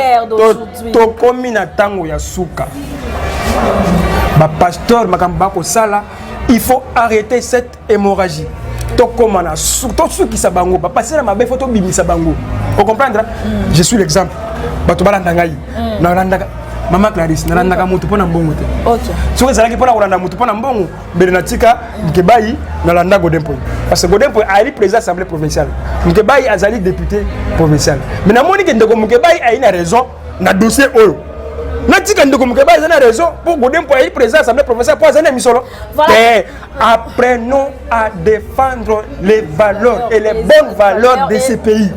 to komi na tango ya suka ba pasteur makamba ko sala il faut arrêter cette hémorragie to komana to suki sabango ba passer na mabe photo bimisa bango vous comprendre je suis l'exemple bato balanda ngai na randaka Mama Clarisse, na randaka mutu pona mbongo te. OK. So ezalaki pona kolanda mutu pona mbongo, mbele na tika Mukebai na landa Godempo. Parce que Godempo ali président assemblée provinciale. Mukebai azali député provincial. Mais na moni ke ndeko Mukebai a une raison na dossier oyo. Na tika ndeko Mukebai a raison pour Godempo ali président assemblée provinciale pour azana misolo. Mais apprenons à défendre les valeurs et les bonnes valeurs de ce pays.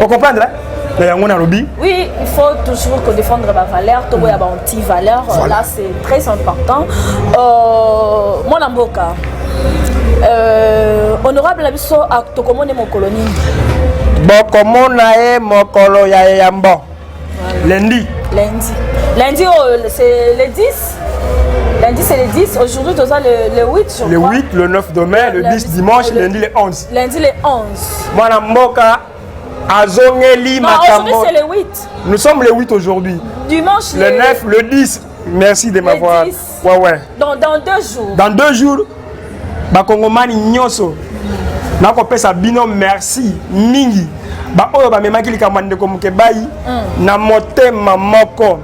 Vous comprenez? Oui, il faut toujours défendre ma valeur, il y a une anti-valeur, là c'est très important. Mon amboka, honorable Abisso, Tokomone mon colonie. Bokomona mon colo ya yambo. Lundi, c'est le 10. Lundi c'est le 10, aujourd'hui le 8. Le 8, le 9 demain, le 10 dimanche, lundi le 11. Lundi le 11. Mon amboka. Azongeli Makambo. Aujourd'hui c'est le 8. Nous sommes le 8 aujourd'hui. Dimanche le 9, le 10. Merci de m'avoir. Ouais. Dans 2 jours. Dans 2 jours, bakongomani nyoso. Nako pesa bino merci mingi. Ba oyo ba memaki likamande ko Mukebai na motema moko.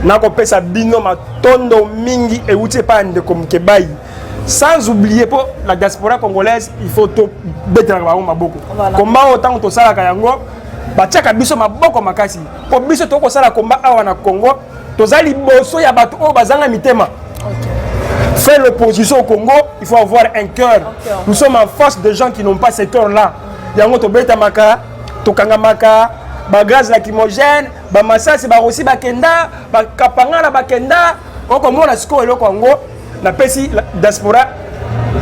Nako pesa bino matondo mingi e uti pa ndeko Mukebai. Sans oublier pour la diaspora congolaise, il faut tout mettre en maboko. Combat autant to sala kayango, ba tiaka biso maboko makasi. Po biso to ko sala combat awa na Congo, to zali boso ya bato o bazanga mitema. Faire l'opposition au Congo, il faut avoir un cœur. Nous sommes en face de gens qui n'ont pas ce cœur-là. Yango to beta maka, to kanga maka, ba gaz lacrymogène, ba massage ba aussi ba kenda, ba kapanga ba kenda, on komona siko eloko ngo. La PSI, la diaspora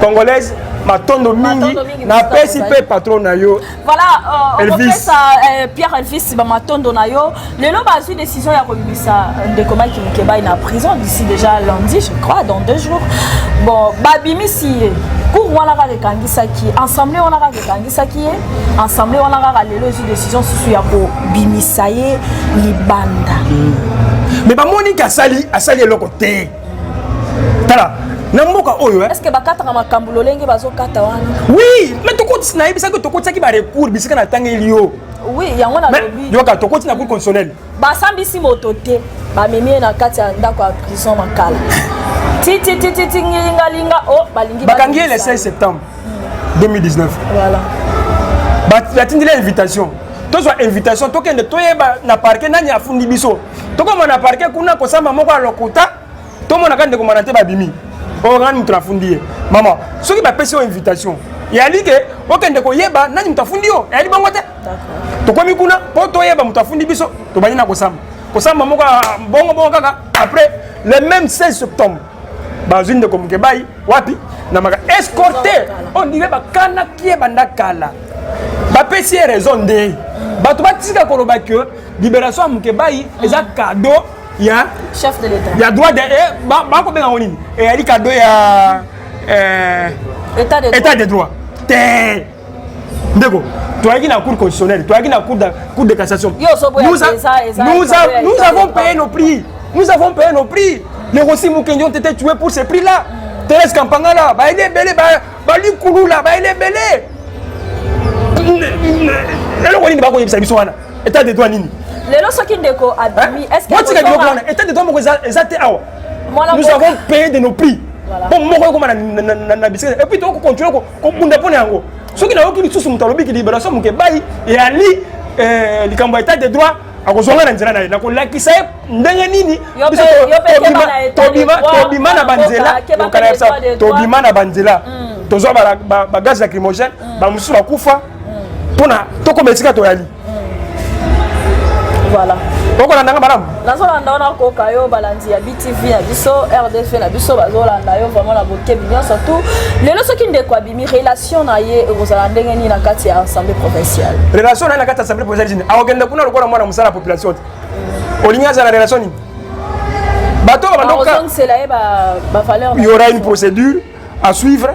congolaise, matondo mingi na pesi pe patron na yo. Voilà, Elvis. Pierre Elvis ba matondo na yo. Lelo ba su décision ya kobimisa Ndeko Mike Mukeba na prison d'ici déjà lundi, je crois, dans 2 jours. Bon, ba bimisi pour wana ka rekangisaki, ensemble wana ka rekangisaki, ensemble wana ka lelo su décision susu ya ko bimisa ye libanda. Mais ba Monica asali eloko te. Tala. Namboka oyo est-ce que bakata na makambo lolenge bazokata wana? Oui, mais tokoti na yebisa que tokoti ki ba recours bisika na tanga elio. Oui, yango na lobi. Yoka tokoti na cour constitutionnelle. Ba sambisi moto te, ba memi na kati ya ndako ya prison makala. Ti linga oh balingi bakangi le 16 septembre 2019. Voilà. Ba tindile invitation. Tozwa invitation tokende toyeba na parquet nani afundi biso. Tokoma na parquet kuna kosamba moko alokota. Tomona kande ko manate ba bimi. O ngani mutu nafundi ye. Mama, soki ba pesi invitation. Ya like okende ko yeba nani mutafundi yo. Ya libongo te. D'accord. Tokomi kuna po toyeba mutafundi biso. Tobani na kosamba. Kosamba moko bongo kaka après le même 16 septembre. Bazine de Komkebai wapi na maka escorter on dirait ba kana kie banda kala. Ba pesi raison de. Ba to batika koloba que libération Mkebai eza cadeau ya chef de l'état. Ya droit de ba ko benga nini? Et ali cadeau ya état de droit. Té. Ndeko, toi qui na cour constitutionnelle, toi qui na cour de cassation. Nous avons payé nos prix. Nous avons payé nos prix. Les Rossi Mukendi ont été tués pour ces prix-là. Thérèse Kampanga là, bah il est belé, bah lui Koulou là, bah il est belé. Le Rwanda va connaître ça bisouana. État de droit nini. Les lois qui Ndeko Abimi, est-ce que état de droit mo exacté awa. Nous avons payé de nos prix. Bon moko comme na bisika et puis to continuer ko bunda pone yango. Ce qui n'a aucun sous mon talobi qui libération Mukebai et Ali likambo état de droit akozonga na nzela na ko lakisa ndenge nini tobima na banzela tobima na banzela tozwa ba gaz lacrymogène ba musu bakufa pona tokomesika toyali voilà poko na ndanga madame nazolanda wana koka yo balandi ya BTV na biso RDF na biso bazolanda yo vraiment na boke bien surtout lelo soki Ndeko Abimi relation na ye ekozala ndenge nini na kati ya assemblée provinciale relation na kati ya assemblée provinciale akokende kuna lokola mwana musala population olinga za la relation ni bato bandoka il y aura une procédure à suivre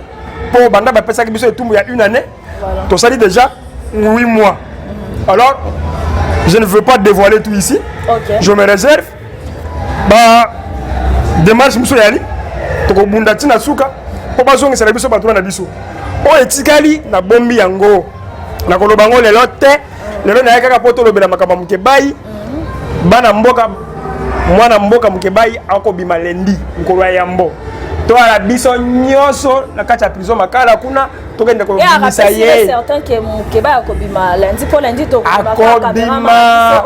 pour banda ba pesa biso etumbu ya 1 année to sali déjà 8 mois alors je ne veux pas dévoiler tout ici. Okay. Je me réserve. Bah, démarche muso yali. Toko bunda tina suka. Po bazongi sala biso patron na biso. O etikali na bombi yango. Na koloba ngo lelo te. Lelo na yaka poto lobela makamba Mukebai. Bana mboka mwana mboka Mukebai akobima lendi nkolo ya yambo. To ala biso nyoso na kati ya prison makala kuna tokende ko bimisa ye. C'est certain que Mukeba akobima lundi pour lundi to akobima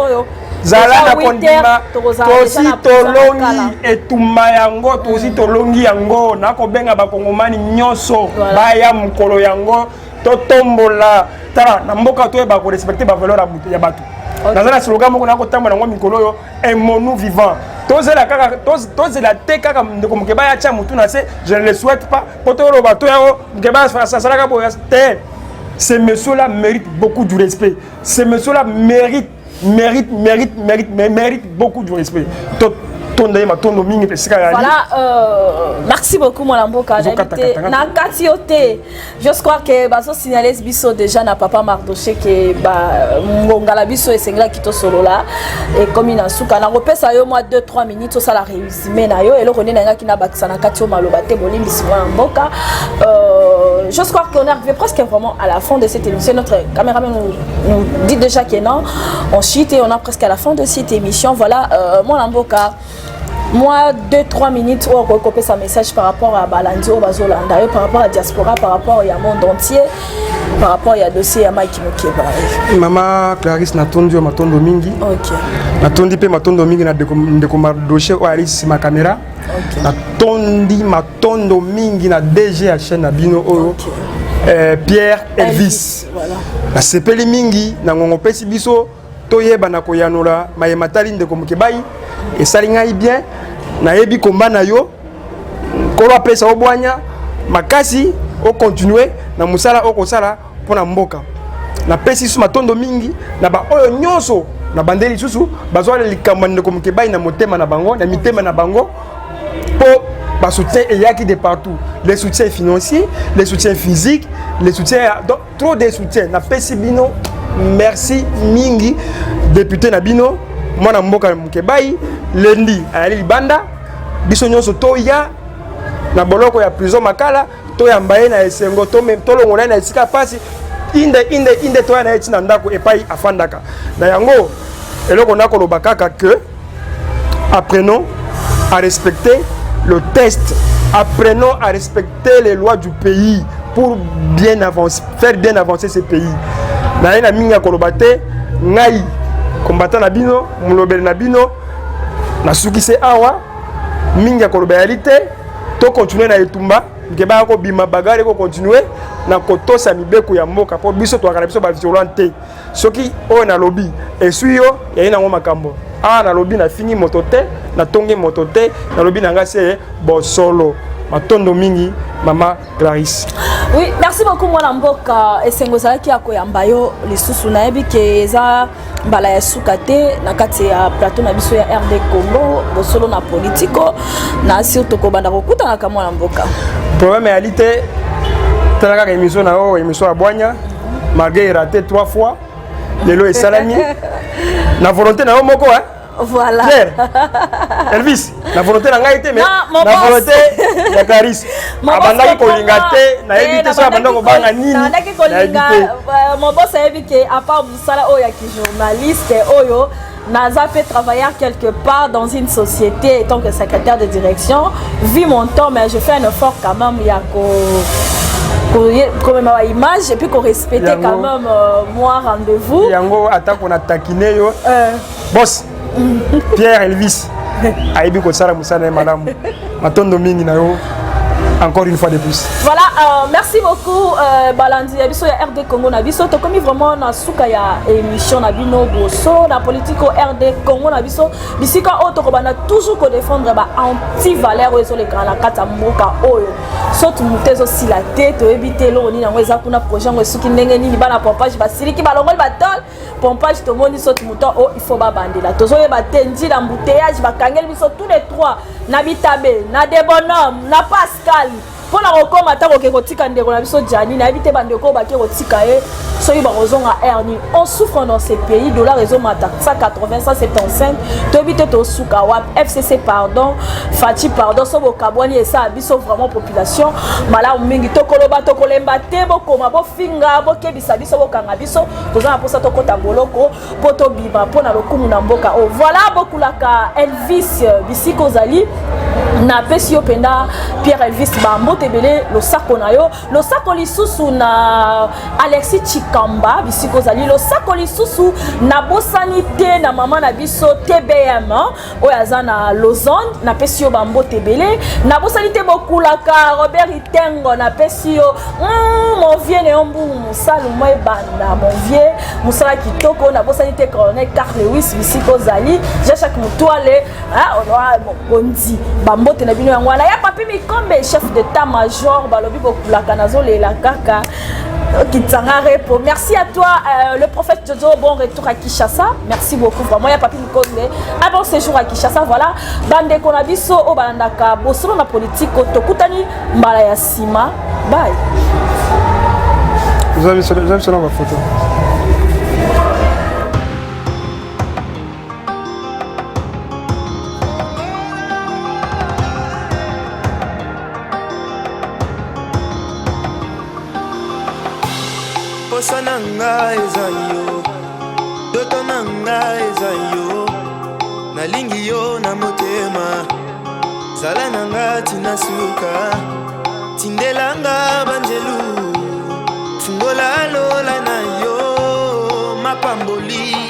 zala na kondima tosi tolongi etumba yango tosi tolongi yango nakobenga bakongomani nyoso baya mukolo yango totombola tala na mboka toyeba ko respecter ba valeur ya bato. Nazana slogan moko nako tambola ngo mikolo yo aimons-nous vivants. Tozela kaka tozela te kaka Ndeko Mukeba ya cha mutu na se je ne le souhaite pas potoro bato yao Mukeba ça sera ka te. Ce monsieur là mérite beaucoup du respect. Ce monsieur là mérite beaucoup de respect. Voilà, merci beaucoup mon amboka. Je crois que baso signaler biso déjà na papa Mardoché que ngala biso esengla kito solo là et comme ina suka na repesa yo moi 2-3 minutes ça la résumé na yo et le connait na kina bakisa na katio maloba te bolimbi simo amboka. Je crois qu'on est arrivé presque vraiment à la fin de cette émission. Notre caméraman nous dit déjà que non, on chute et on a presque à la fin de cette émission. Voilà, mon amboka. Moi, 2-3 minutes où on recopie sa message par rapport à Balandio, Bazolanda, par rapport à la diaspora, par rapport au monde entier, par rapport à dossier à Mike Mukeba. Maman Clarisse Natondi ou Matondo Mingi. Ok. Natondi pe Matondo Mingi na Ndekomar dossier ou Alice ma caméra. Ok. Natondi Matondo Mingi na DG à chaîne na Bino Oro. Pierre Elvis. Voilà. Na sepeli Mingi na ngongopesi biso toyeba na koyanola mayematali Ndeko Mukebai. Et ça l'ingaï bien, na yebi komba na yo, kolo pesa obwanya, makasi, o continuer na musala o kosala pona mboka na pesi su matondo mingi na ba oyo nyonso na bandeli susu bazwa likambo ndeko Mukebai na motema na bango na mitema na bango po ba soutien eyaki de partout, les soutiens financiers, les soutiens physiques, les soutiens donc trop de soutiens na pesi bino merci mingi député na bino mwana mboka Mukebai lendi ayali libanda biso nyonso toya na boloko ya prison makala to ya mbaye na esengo to même to longola na esika pasi inde to na etina ndako epai afandaka na yango eloko ndako lobakaka que apprenons à respecter le test, apprenons à respecter les lois du pays pour bien avancer, faire bien avancer ce pays. Na ina minga kolobate ngai combattant na bino mulobele na bino na sukise awa minga kolobayalité to continuer na etumba Mukeba ko bima bagare ko continuer na kotosa mibeko ya mboka po biso to akala biso ba violente soki o na lobby esuyo ya ina ngoma makambo na lobby na fini motote na tonge motote na lobby na ngase bosolo matondo mingi mama Clarisse. Oui, merci beaucoup mwana mboka esengo zalaki akoyamba yo lisusu na yebi ke eza mbala ya suka te na kati ya plateau na biso ya RD Congo bosolo na politiko na surtout ko banda kokutana ka mwana mboka. Problème ya lité tala ka émission na o émission ya bwanya malgré raté 3 fois lelo et salami na volonté na moko hein. Voilà. Claire. Elvis, la volonté na ngai te mais la volonté ya Clarisse. Abandaki kolinga te na éviter so abandaki ko banga nini. Na ndaki kolinga mon boss a évité à part musala oyo ya ki journaliste oyo Naza fait travailler quelque part dans une société en tant que secrétaire de direction. Vu mon temps, mais je fais un effort quand même. Il y a quand même ma image et puis qu'on respecte quand même moi rendez-vous. Yango attaque on a taquiné yo. Boss. Pierre Elvis. Aibi ko sala musana madame. Matondo mingi na yo. Encore une fois de plus. Voilà, merci beaucoup Balandi Abiso ya RD Congo na biso to komi vraiment na suka ya émission na bino boso na politico RD Congo na biso bisika auto ko bana toujours ko défendre ba anti valeur oyo le grand la kata mboka oyo sotu mutezo sila te to ebite lo ni nango eza kuna projet ngo suki ndenge nini bana pompage ba siliki ba longol ba tol pompage to moni sotu muto o il faut ba bandela tozo yeba tendi la embouteillage ba kangel biso tous les trois na bitabe na de bonhomme na Pascal. Pour la recommander tant que kotika ndeko na biso Jani na éviter bandeko ba ke kotika e so yi ba rozonga erni on souffre dans ces pays dollar raison mata 180 175 to éviter to suka wa FCC pardon Fati pardon so bo kabwani et ça biso vraiment population mala mingi to koloba to kolemba te bo koma bo finga bo kebisa biso bo kanga biso tozana pour ça to kota boloko po to biba po na lokumu na mboka o voilà beaucoup la ka Elvis bisiko zali na pesio penda Pierre Elvis Bambo tebele lo sako na yo lo sako lisusu na Alexis Chikamba bisiko zali lo sako lisusu na bosanité na mama na biso TBM oyaza na Lausanne na pesio Bambo tebele na bosanité bokulaka Robert Itengo na pesio mon vieux Neombu musala moi banda mon vieux musala kitoko na bosanité colonel Carl Lewis bisiko zali ja chaque mutuale on dit Bambo te na bino yango wana ya papi Mikombe chef d'état-major balobi bokulaka nazolela kaka kitanga repo. Merci à toi le prophète Jojo, bon retour à Kinshasa. Merci beaucoup vraiment ya papi Mikombe. Un bon séjour à Kinshasa voilà. Bande kona biso o bandaka bosolo na politique tokutani mbala ya sima. Bye. Vous avez sur la photo. Posa nanga eza yo, doto nanga eza yo, nalingi yo na motema, zala nanga tina suka, tindelanga banjelu, fungola lola na yo, mapamboli